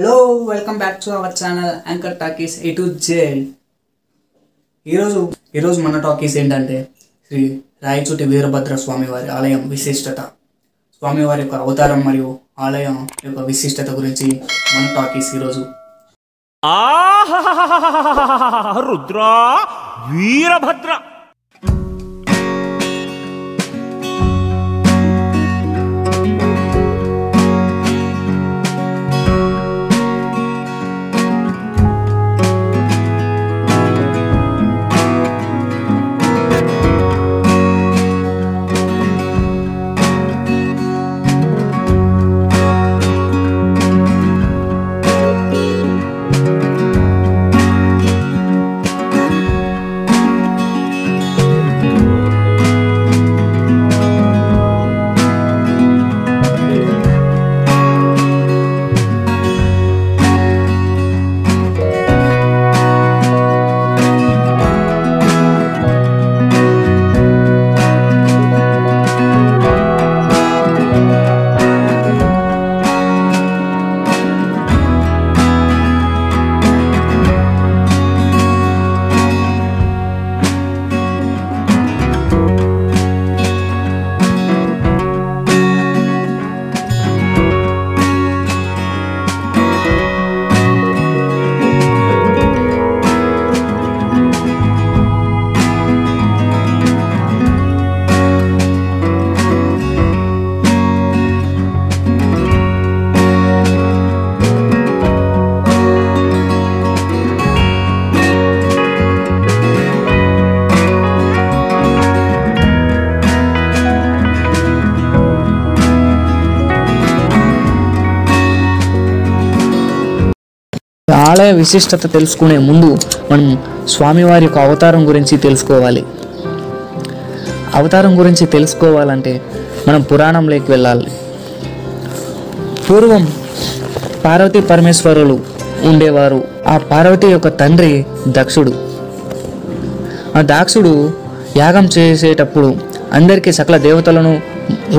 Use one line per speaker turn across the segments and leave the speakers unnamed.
Hello welcome back to our channel anchor talkies A to Z. ఈరోజు మన talkies ఏంటంటే శ్రీ రాయచోటి వీరభద్ర స్వామి వారి ఆలయం విశిష్టత, స్వామివారి యొక్క అవతారం మరియు ఆలయం యొక్క విశిష్టత గురించి మన టాకీస్ ఈరోజు.
రుద్ర వీరభద్ర
ఆలయ విశిష్టత తెలుసుకునే ముందు మనం స్వామివారి యొక్క అవతారం గురించి తెలుసుకోవాలి. అవతారం గురించి తెలుసుకోవాలంటే మనం పురాణంలోకి వెళ్ళాలి. పూర్వం పార్వతీ పరమేశ్వరులు ఉండేవారు. ఆ పార్వతి యొక్క తండ్రి దక్షుడు. ఆ దక్షుడు యాగం చేసేటప్పుడు అందరికీ సకల దేవతలను,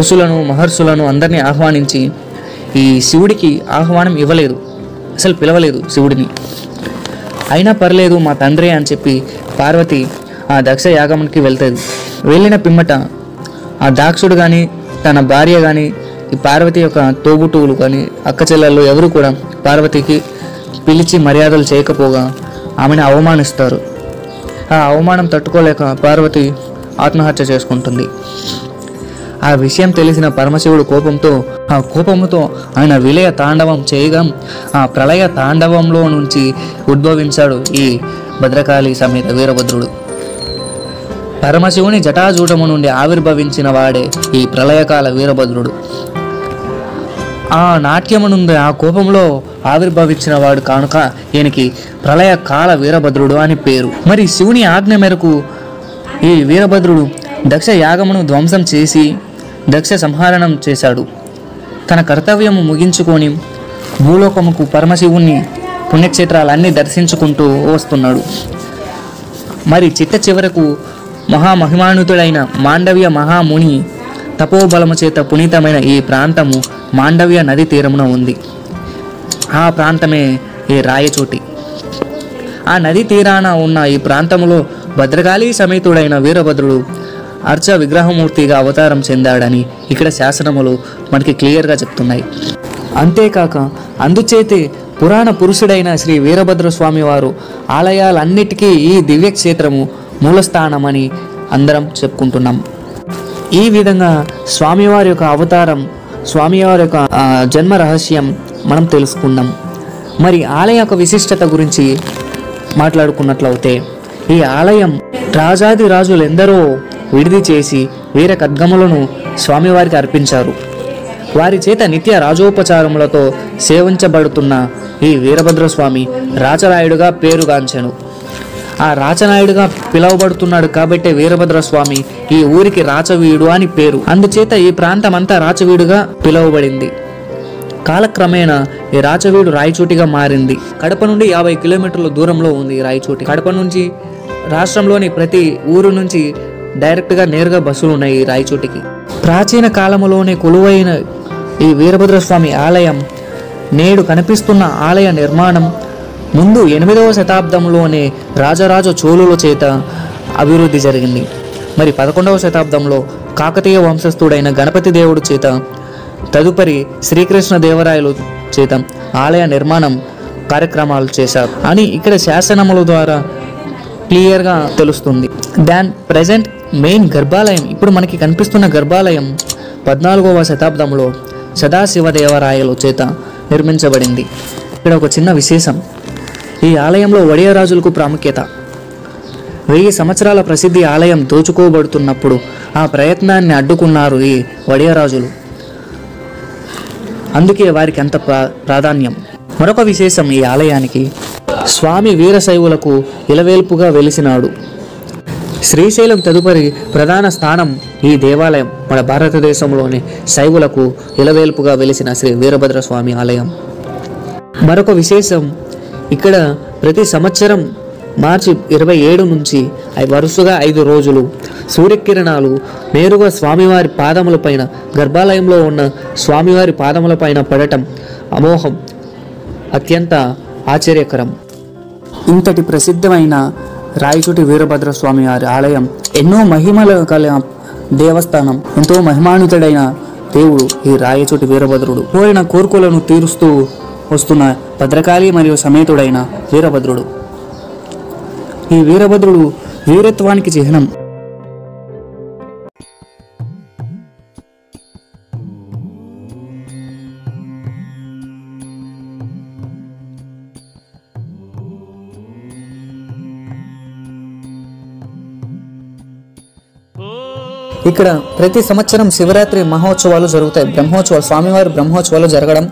ఋషులను, మహర్షులను అందరినీ ఆహ్వానించి ఈ శివుడికి ఆహ్వానం ఇవ్వలేదు, అసలు పిలవలేదు శివుడిని. అయినా పర్లేదు మా తండ్రి అని చెప్పి పార్వతి ఆ దక్ష యాగమునికి వెళ్తుంది. వెళ్ళిన పిమ్మట ఆ దాక్షుడు కానీ, తన భార్య కానీ, ఈ పార్వతి యొక్క తోబుట్టువులు కానీ, అక్క చెల్లెళ్ళు ఎవరు కూడా పార్వతికి పిలిచి మర్యాదలు చేయకపోగా ఆమెను అవమానిస్తారు. ఆ అవమానం తట్టుకోలేక పార్వతి ఆత్మహత్య చేసుకుంటుంది. ఆ విషయం తెలిసిన పరమశివుడు కోపంతో ఆయన విలయ తాండవం చేయగా ఆ ప్రళయ తాండవంలో నుంచి ఉద్భవించాడు ఈ భద్రకాళి సమేత వీరభద్రుడు. పరమశివుని జటాజూటము నుండి ఆవిర్భవించిన వాడే ఈ ప్రళయకాల వీరభద్రుడు. ఆ నాట్యము నుండి ఆ కోపంలో ఆవిర్భవించిన వాడు కనుక ఈయనకి ప్రళయకాల వీరభద్రుడు అని పేరు. మరి శివుని ఆజ్ఞ మేరకు ఈ వీరభద్రుడు దక్ష యాగమును ధ్వంసం చేసి దక్ష సంహారణం చేశాడు. తన కర్తవ్యము ముగించుకొని భూలోకముకు పరమశివుని పుణ్యక్షేత్రాలన్నీ దర్శించుకుంటూ వస్తున్నాడు. మరి చిట్ట చివరకు మహామహిమానుతుడైన మాండవ్య మహాముని తపోబలము చేత పునీతమైన ఈ ప్రాంతము మాండవ్య నది తీరమున ఉంది. ఆ ప్రాంతమే ఈ రాయచోటి. ఆ నది తీరాన ఉన్న ఈ ప్రాంతంలో భద్రకాళి సమేతుడైన వీరభద్రుడు అర్చ విగ్రహమూర్తిగా అవతారం చెందాడని ఇక్కడ శాసనములు మనకి క్లియర్గా చెప్తున్నాయి. అంతేకాక అందుచేతే పురాణ పురుషుడైన శ్రీ వీరభద్ర స్వామి వారు ఆలయాలన్నిటికీ ఈ దివ్యక్షేత్రము మూలస్థానమని అందరం చెప్పుకుంటున్నాం. ఈ విధంగా స్వామివారి యొక్క అవతారం, స్వామివారి యొక్క జన్మ రహస్యం మనం తెలుసుకున్నాం. మరి ఆలయ యొక్క విశిష్టత గురించి మాట్లాడుకున్నట్లయితే ఈ ఆలయం రాజాది రాజులు ఎందరో విడిది చేసి వీర ఖడ్గములను స్వామివారికి అర్పించారు. వారి చేత నిత్య రాజోపచారములతో సేవించబడుతున్న ఈ వీరభద్రస్వామి రాచరాయుడుగా పేరుగాంచెను. ఆ రాచనాయుడుగా పిలువబడుతున్నాడు కాబట్టి వీరభద్రస్వామి ఈ ఊరికి రాచవీడు అని పేరు. అందుచేత ఈ ప్రాంతం అంతా రాచవీడుగా పిలువబడింది. కాలక్రమేణా ఈ రాచవీడు రాయచోటిగా మారింది. కడప నుండి 50 కిలోమీటర్ల దూరంలో ఉంది ఈ రాయచోటి. కడప నుంచి రాష్ట్రంలోని ప్రతి ఊరు నుంచి డైరెక్ట్గా నేరుగా బస్సులు ఉన్నాయి ఈ రాయచోటికి. ప్రాచీన కాలములోనే కొలువైన ఈ వీరభద్రస్వామి ఆలయం నేడు కనిపిస్తున్న ఆలయ నిర్మాణం ముందు 8వ శతాబ్దంలోనే రాజరాజ చోళుల చేత అభివృద్ధి జరిగింది. మరి 11వ శతాబ్దంలో కాకతీయ వంశస్థుడైన గణపతి దేవుడు చేత, తదుపరి శ్రీకృష్ణ దేవరాయలు చేత ఆలయ నిర్మాణం కార్యక్రమాలు చేశారు అని ఇక్కడ శాసనముల ద్వారా క్లియర్గా తెలుస్తుంది. దాన్ ప్రజెంట్ మెయిన్ గర్భాలయం, ఇప్పుడు మనకి కనిపిస్తున్న గర్భాలయం 14వ శతాబ్దంలో సదాశివదేవరాయలు చేత నిర్మించబడింది. ఇక్కడ ఒక చిన్న విశేషం, ఈ ఆలయంలో వడియరాజులకు ప్రాముఖ్యత. 1000 సంవత్సరాల ప్రసిద్ధి ఆలయం దోచుకోబడుతున్నప్పుడు ఆ ప్రయత్నాన్ని అడ్డుకున్నారు ఈ వడియరాజులు, అందుకే వారికి అంత ప్రాధాన్యం. మరొక విశేషం ఈ ఆలయానికి, స్వామి వీరశైవులకు ఇలవేల్పుగా వెలిసినాడు. శ్రీశైలం తదుపరి ప్రధాన స్థానం ఈ దేవాలయం. మన భారతదేశంలోని శైవులకు ఇలవేల్పుగా వెలిసిన శ్రీ వీరభద్రస్వామి ఆలయం. మరొక విశేషం, ఇక్కడ ప్రతి సంవత్సరం మార్చి 27 నుంచి వరుసగా 5 రోజులు సూర్యకిరణాలు నేరుగా స్వామివారి పాదములపైన, గర్భాలయంలో ఉన్న స్వామివారి పాదములపైన పడటం అమోఘం, అత్యంత ఆశ్చర్యకరం. ఇంతటి ప్రసిద్ధమైన రాయచోటి వీరభద్రస్వామి వారి ఆలయం ఎన్నో మహిమల కల దేవస్థానం. ఎంతో మహిమాన్వితుడైన దేవుడు ఈ రాయచోటి వీరభద్రుడు. కోరిన కోరికలను తీరుస్తూ వస్తున్న భద్రకాళి మరియు సమేతుడైన వీరభద్రుడు. ఈ వీరభద్రుడు వీరత్వానికి చిహ్నం. ఇక్కడ ప్రతి సంవత్సరం శివరాత్రి మహోత్సవాలు జరుగుతాయి. బ్రహ్మోత్సవాలు, స్వామివారి బ్రహ్మోత్సవాలు జరగడం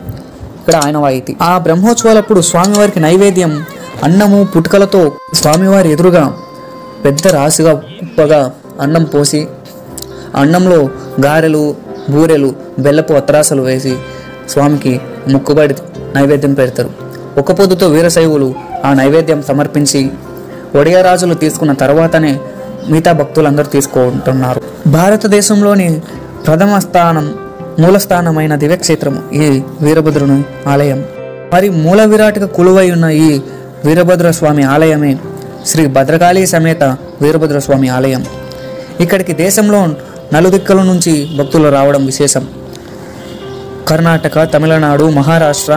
ఇక్కడ ఆనవాయితీ. ఆ బ్రహ్మోత్సవాలప్పుడు స్వామివారికి నైవేద్యం అన్నము పుట్టుకలతో స్వామివారి ఎదురుగా పెద్ద రాశిగా కుప్పగా అన్నం పోసి, అన్నంలో గారెలు, బూరెలు, బెల్లపు అత్రాసలు వేసి స్వామికి మొక్కుబడి నైవేద్యం పెడతారు. ఒక పొద్దుతో వీరశైవులు ఆ నైవేద్యం సమర్పించి ఒడియరాజులు తీసుకున్న తర్వాతనే మిగతా భక్తులందరూ తీసుకుంటున్నారు. భారతదేశంలోని ప్రథమ స్థానం, మూలస్థానమైన దివ్యక్షేత్రము ఈ వీరభద్రుని ఆలయం. మరి మూల విరాట్గా కొలువై ఉన్న ఈ వీరభద్రస్వామి ఆలయమే శ్రీ భద్రకాళి సమేత వీరభద్రస్వామి ఆలయం. ఇక్కడికి దేశంలో నలుదిక్కల నుంచి భక్తులు రావడం విశేషం. కర్ణాటక, తమిళనాడు, మహారాష్ట్ర,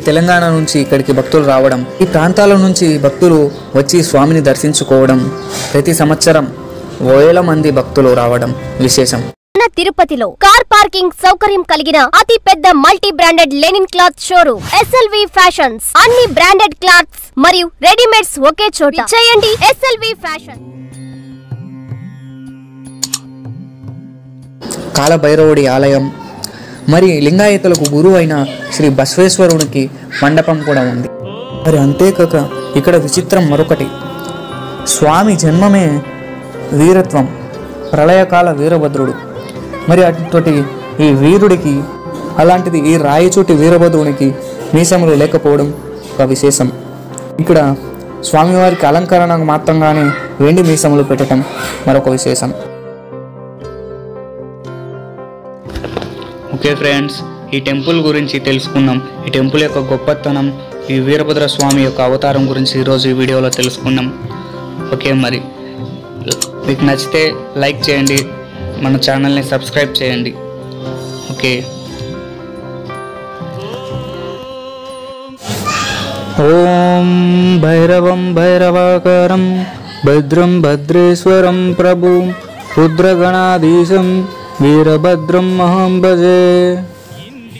తెలంగాణ నుంచి ఇక్కడికి భక్తులు రావడం, ఈ ప్రాంతాల నుంచి భక్తులు వచ్చి స్వామిని దర్శించుకోవడం, ప్రతి సంవత్సరం వేల మంది భక్తులు రావడం విశేషం.
తిరుపతిలో కార్ పార్కింగ్ సౌకర్యం కలిగిన అతి పెద్ద multi branded linen cloth showroom SLV fashions. అన్ని బ్రాండెడ్ క్లాత్స్ మరియు రెడీమేడ్స్ ఒకే చోట. చేయండి ఎస్ఎల్వి ఫ్యాషన్.
కాలభైరవుడి ఆలయం. మరి లింగాయతులకు గురువు అయిన శ్రీ బసవేశ్వరునికి మండపం కూడా ఉంది. మరి అంతేకాక ఇక్కడ విచిత్రం మరొకటి, స్వామి జన్మమే వీరత్వం, ప్రళయకాల వీరభద్రుడు. మరి అటువంటి ఈ వీరుడికి, అలాంటిది ఈ రాయచోటి వీరభద్రునికి మీసములు లేకపోవడం ఒక విశేషం. ఇక్కడ స్వామివారికి అలంకరణ మాత్రంగానే వెండి మీసములు పెట్టడం మరొక విశేషం. ఓకే ఫ్రెండ్స్, ఈ టెంపుల్ గురించి తెలుసుకున్నాం. ఈ టెంపుల్ యొక్క గొప్పతనం, ఈ వీరభద్ర స్వామి యొక్క అవతారం గురించి ఈరోజు ఈ వీడియోలో తెలుసుకున్నాం. ఓకే, మరి మీకు నచ్చితే లైక్ చేయండి, మన ఛానల్ని సబ్స్క్రైబ్ చేయండి. ఓకే, ఓం భైరవం భైరవాకారం భద్రం భద్రేశ్వరం ప్రభు రుద్రగణాధీశం వీరభద్రం అహం భజే.